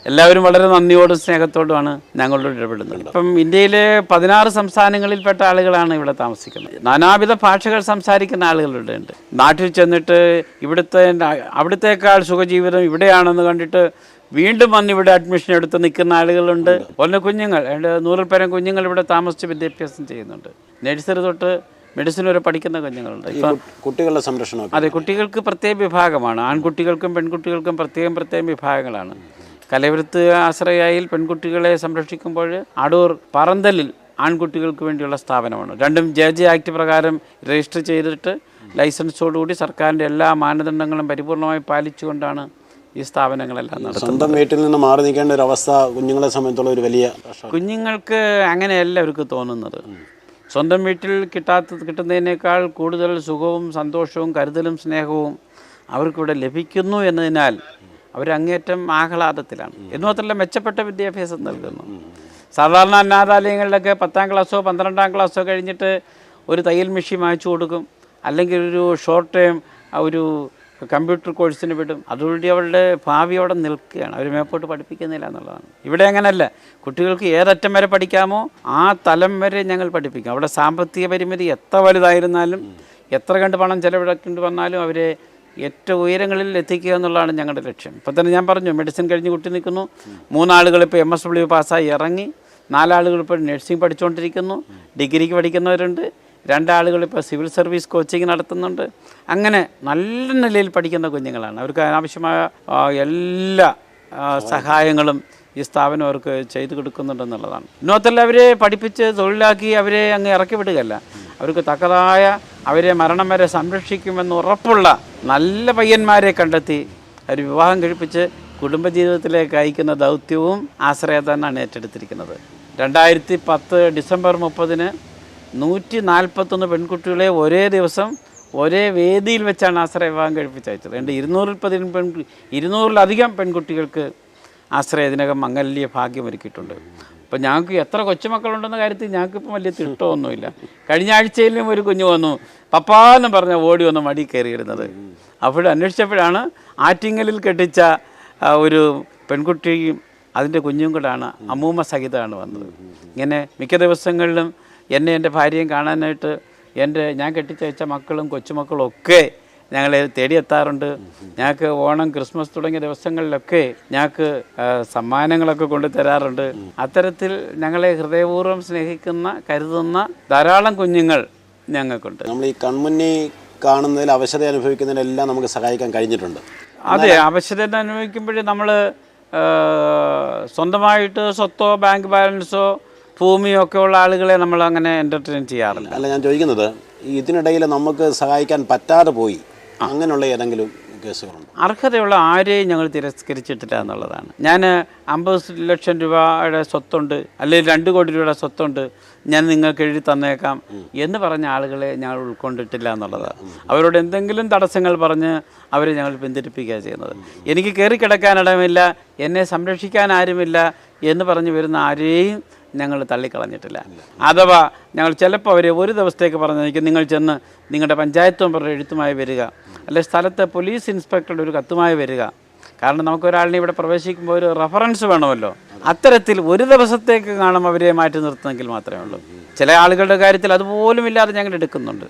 എല്ലാവരും വളരെ നന്ദിയോടും സ്നേഹത്തോടുമാണ് ഞങ്ങളോട് ഇടപെടുന്നത്. ഇപ്പം ഇന്ത്യയിലെ 16 സംസ്ഥാനങ്ങളിൽപ്പെട്ട ആളുകളാണ് ഇവിടെ താമസിക്കുന്നത്. നാനാവിധ ഭാഷകൾ സംസാരിക്കുന്ന ആളുകളുടെ ഉണ്ട്. നാട്ടിൽ ചെന്നിട്ട് അവിടുത്തേക്കാൾ സുഖജീവിതം ഇവിടെയാണെന്ന് കണ്ടിട്ട് വീണ്ടും വന്ന് ഇവിടെ അഡ്മിഷൻ എടുത്ത് നിൽക്കുന്ന ആളുകളുണ്ട്. ഒന്ന് കുഞ്ഞുങ്ങൾ 100 പേരം കുഞ്ഞുങ്ങൾ ഇവിടെ താമസിച്ച് വിദ്യാഭ്യാസം ചെയ്യുന്നുണ്ട്. നഴ്സറി തൊട്ട് മെഡിസിൻ വരെ പഠിക്കുന്ന കുഞ്ഞുങ്ങളുണ്ട്. ഇപ്പം കുട്ടികളുടെ സംരക്ഷണം, അതെ, കുട്ടികൾക്ക് പ്രത്യേക വിഭാഗമാണ്. ആൺകുട്ടികൾക്കും പെൺകുട്ടികൾക്കും പ്രത്യേകം വിഭാഗങ്ങളാണ്. കലവൃത്ത് ആശ്രയയിൽ പെൺകുട്ടികളെ സംരക്ഷിക്കുമ്പോൾ അടൂർ പറന്തലിൽ ആൺകുട്ടികൾക്ക് വേണ്ടിയുള്ള സ്ഥാപനമാണ്. രണ്ടും JJ ആക്ട് പ്രകാരം രജിസ്റ്റർ ചെയ്തിട്ട് ലൈസൻസോടുകൂടി സർക്കാരിൻ്റെ എല്ലാ മാനദണ്ഡങ്ങളും പരിപൂർണമായി പാലിച്ചുകൊണ്ടാണ് ഈ സ്ഥാപനങ്ങളെല്ലാം നടത്തുന്നത്. സ്വന്തം വീട്ടിൽ നിന്ന് മാറി നിൽക്കേണ്ട ഒരു അവസ്ഥ കുഞ്ഞുങ്ങളെ സംബന്ധിച്ചുള്ള ഒരു വലിയ കുഞ്ഞുങ്ങൾക്ക് അങ്ങനെയല്ല അവർക്ക് തോന്നുന്നത്. സ്വന്തം വീട്ടിൽ കിട്ടുന്നതിനേക്കാൾ കൂടുതൽ സുഖവും സന്തോഷവും കരുതലും സ്നേഹവും അവർക്കിവിടെ ലഭിക്കുന്നു എന്നതിനാൽ അവരങ്ങേറ്റം ആഹ്ലാദത്തിലാണ്. എന്ന് മാത്രമല്ല മെച്ചപ്പെട്ട വിദ്യാഭ്യാസം നൽകുന്നു. സാധാരണ അനാഥാലയങ്ങളിലൊക്കെ 10ാം ക്ലാസ്സോ 12ാം ക്ലാസ്സോ കഴിഞ്ഞിട്ട് ഒരു തയ്യൽ മെഷീൻ വാങ്ങിച്ചു കൊടുക്കും, അല്ലെങ്കിൽ ഒരു ഷോർട്ട് ടൈം ഒരു കമ്പ്യൂട്ടർ കോഴ്സിന് വിടും. അതുകൊണ്ട് അവരുടെ ഭാവി അവിടെ നിൽക്കുകയാണ്, അവർ മേപ്പോട്ട് പഠിപ്പിക്കുന്നില്ല എന്നുള്ളതാണ്. ഇവിടെ അങ്ങനെയല്ല. കുട്ടികൾക്ക് ഏതറ്റം വരെ പഠിക്കാമോ ആ തലം വരെ ഞങ്ങൾ പഠിപ്പിക്കും. അവിടെ സാമ്പത്തിക പരിമിതി എത്ര വലുതായിരുന്നാലും എത്ര കണ്ട് പണം ചെലവിടേണ്ടി വന്നാലും അവരെ ഏറ്റവും ഉയരങ്ങളിൽ എത്തിക്കുക എന്നുള്ളതാണ് ഞങ്ങളുടെ ലക്ഷ്യം. ഇപ്പം തന്നെ ഞാൻ പറഞ്ഞു, മെഡിസിൻ കഴിഞ്ഞ് കുട്ടി നിൽക്കുന്നു. 3 ആളുകൾ ഇപ്പോൾ MSW പാസ്സായി ഇറങ്ങി, 4 ആളുകൾ ഇപ്പോൾ നഴ്സിംഗ് പഠിച്ചുകൊണ്ടിരിക്കുന്നു, ഡിഗ്രിക്ക് പഠിക്കുന്നവരുണ്ട്, 2 ആളുകൾ ഇപ്പോൾ സിവിൽ സർവീസ് കോച്ചിങ് നടത്തുന്നുണ്ട്. അങ്ങനെ നല്ല നിലയിൽ പഠിക്കുന്ന കുഞ്ഞുങ്ങളാണ്. അവർക്ക് ആവശ്യമായ എല്ലാ സഹായങ്ങളും ഈ സ്ഥാപനം അവർക്ക് ചെയ്തു കൊടുക്കുന്നുണ്ടെന്നുള്ളതാണ്. ഇന്നോത്തല്ല അവരെ പഠിപ്പിച്ച് തൊഴിലാക്കി അവരെ അങ്ങ് ഇറക്കി വിടുകയല്ല. അവർക്ക് തക്കതായ അവരെ മരണം വരെ സംരക്ഷിക്കുമെന്ന് ഉറപ്പുള്ള നല്ല പയ്യന്മാരെ കണ്ടെത്തി അവർ വിവാഹം കഴിപ്പിച്ച് കുടുംബജീവിതത്തിലേക്ക് അയക്കുന്ന ദൗത്യവും ആശ്രയ തന്നെയാണ് ഏറ്റെടുത്തിരിക്കുന്നത്. 2010 ഡിസംബർ 30-ന് 141 പെൺകുട്ടികളെ ഒരേ ദിവസം ഒരേ വേദിയിൽ വെച്ചാണ് ആശ്രയ വിവാഹം കഴിപ്പിച്ചയച്ചത്. 200-ലധികം പെൺകുട്ടികൾക്ക് ആശ്രയ ഇതിനകം മംഗല്യ ഭാഗ്യമൊരുക്കിയിട്ടുണ്ട്. ഇപ്പം ഞങ്ങൾക്ക് എത്ര കൊച്ചുമക്കളുണ്ടെന്ന കാര്യത്തിൽ ഞങ്ങൾക്കിപ്പം വലിയ തിട്ടമൊന്നുമില്ല. കഴിഞ്ഞ ആഴ്ചയിലും ഒരു കുഞ്ഞു വന്നു, പപ്പാന്ന് പറഞ്ഞ ഓടി വന്ന് മടി കയറിയിരുന്നത്. അവിടെ അന്വേഷിച്ചപ്പോഴാണ് ആറ്റിങ്ങലിൽ കെട്ടിച്ച ഒരു പെൺകുട്ടിയും അതിൻ്റെ കുഞ്ഞും കൂടാണ് അമ്മൂമ്മ സഹിതമാണ് വന്നത്. ഇങ്ങനെ മിക്ക ദിവസങ്ങളിലും എന്നെ എൻ്റെ ഭാര്യയും കാണാനായിട്ട് ഞാൻ കെട്ടിച്ചയച്ച മക്കളും കൊച്ചുമക്കളും ഒക്കെ ഞങ്ങളെ തേടിയെത്താറുണ്ട്. ഞങ്ങൾക്ക് ഓണം, ക്രിസ്മസ് തുടങ്ങിയ ദിവസങ്ങളിലൊക്കെ ഞങ്ങൾക്ക് സമ്മാനങ്ങളൊക്കെ കൊണ്ടു തരാറുണ്ട്. അത്തരത്തിൽ ഞങ്ങളെ ഹൃദയപൂർവ്വം സ്നേഹിക്കുന്ന, കരുതുന്ന ധാരാളം കുഞ്ഞുങ്ങൾ ഞങ്ങൾക്കുണ്ട്. നമ്മൾ ഈ കൺമുന്നിൽ കാണുന്നതിൽ അവശത അനുഭവിക്കുന്നതിനെല്ലാം നമുക്ക് സഹായിക്കാൻ കഴിഞ്ഞിട്ടുണ്ട്. അതെ, അവശത അനുഭവിക്കുമ്പോഴേ നമ്മൾ സ്വന്തമായിട്ട് സ്വത്തോ ബാങ്ക് ബാലൻസോ ഭൂമിയോ ഒക്കെ ഉള്ള ആളുകളെ നമ്മൾ അങ്ങനെ എൻ്റർടൈൻ ചെയ്യാറില്ല. അല്ല, ഞാൻ ചോദിക്കുന്നത് ഇതിനിടയിൽ നമുക്ക് സഹായിക്കാൻ പറ്റാതെ പോയി അങ്ങനെയുള്ള ഏതെങ്കിലും കേസുകളുണ്ട്? അർഹതയുള്ള ആരെയും ഞങ്ങൾ തിരസ്കരിച്ചിട്ടില്ല എന്നുള്ളതാണ്. ഞാൻ 50 ലക്ഷം രൂപയുടെ സ്വത്തുണ്ട്, അല്ലെങ്കിൽ 2 കോടി രൂപയുടെ സ്വത്തുണ്ട്, ഞാൻ നിങ്ങൾക്ക് എഴുതി തന്നേക്കാം എന്ന് പറഞ്ഞ ആളുകളെ ഞങ്ങൾ ഉൾക്കൊണ്ടിട്ടില്ല എന്നുള്ളതാണ്. അവരോട് എന്തെങ്കിലും തടസ്സങ്ങൾ പറഞ്ഞ് അവരെ ഞങ്ങൾ പിന്തിരിപ്പിക്കുക ചെയ്യുന്നത്. എനിക്ക് കയറിക്കിടക്കാനിടമില്ല, എന്നെ സംരക്ഷിക്കാൻ ആരുമില്ല എന്ന് പറഞ്ഞ് വരുന്ന ആരെയും ഞങ്ങൾ തള്ളിക്കളഞ്ഞിട്ടില്ല. അഥവാ ഞങ്ങൾ ചിലപ്പോൾ അവരെ ഒരു ദിവസത്തേക്ക് പറഞ്ഞേക്കും, നിങ്ങൾ ചെന്ന് നിങ്ങളുടെ പഞ്ചായത്ത് മെമ്പറുടെ എഴുത്തുമായി വരിക, അല്ലെങ്കിൽ സ്ഥലത്തെ പോലീസ് ഇൻസ്പെക്ടറുടെ ഒരു കത്തുമായി വരിക. കാരണം നമുക്കൊരാളിനെ ഇവിടെ പ്രവേശിക്കുമ്പോൾ ഒരു റെഫറൻസ് വേണമല്ലോ. അത്തരത്തിൽ ഒരു ദിവസത്തേക്ക് കാണും അവരെ മാറ്റി നിർത്തുന്നെങ്കിൽ മാത്രമേ ഉള്ളൂ. ചില ആളുകളുടെ കാര്യത്തിൽ അതുപോലും ഇല്ലാതെ ഞങ്ങൾ എടുക്കുന്നുണ്ട്.